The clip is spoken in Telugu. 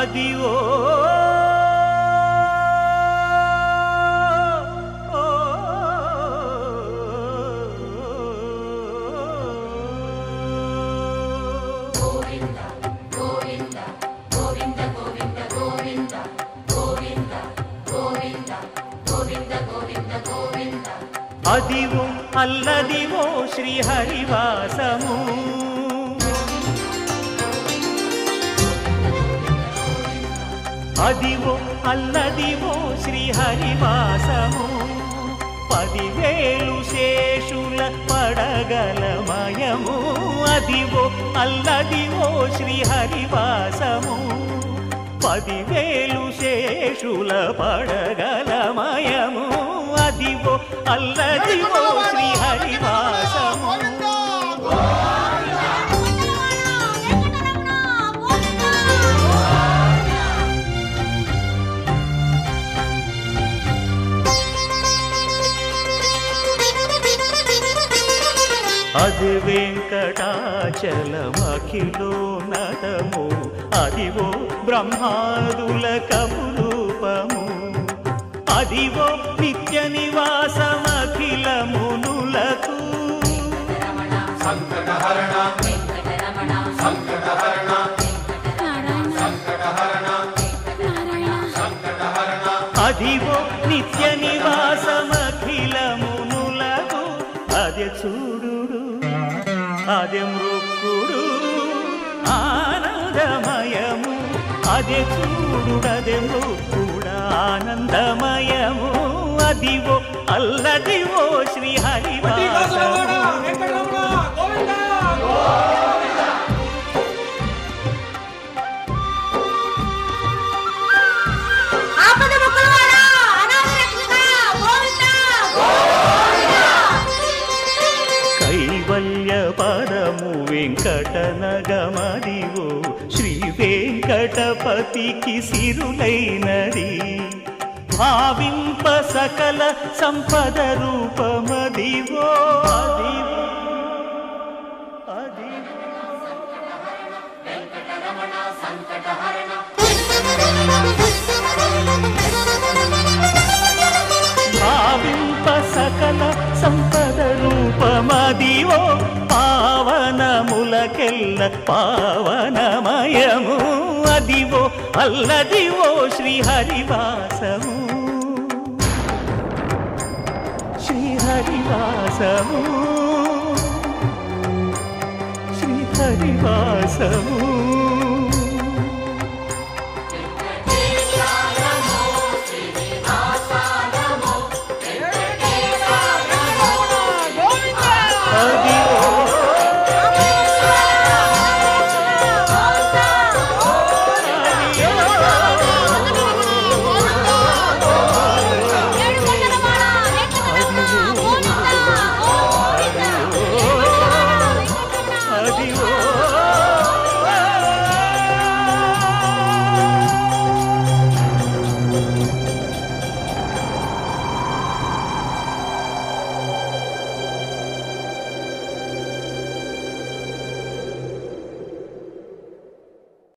అదివో అదివో అల్లదివో శ్రీహరివాసము అదివో అల్లదివో శ్రీహరివాసము 10,000 శేషుల పడగలమయము అదివో అల్లదివో శ్రీహరివాసము 10,000 శేషుల పడగలమయము అదివో అల్లదివో శ్రీహరివాసము అది వెంకటాచలమఖిలోన్నతము అదివో బ్రహ్మాదుల కపురూపము అదివో నిత్య నివాసమఖిల మునులకు సంకటహరణ సంకటహరణ సంకటహరణ సంకటహరణ అదివో నిత్య నివాసమఖిల మునులకు అదే చూడు అదే మృక్కుడు ఆనందమయము అదే చూడు అదే మృక్కుడు ఆనందమయము అదివో అల్లదివో శ్రీహరివాసము పదము వెంకటనగమదివో శ్రీ వెంకటపతికి సిరులైనది భావింప సకల సంపద రూపమదివో అదివో భావింప సకల సంపద రూపమదివో పావనములకెల్ల పావనమయము అదివో అల్లదివో శ్రీహరివాసము శ్రీహరివాసము శ్రీహరివాసము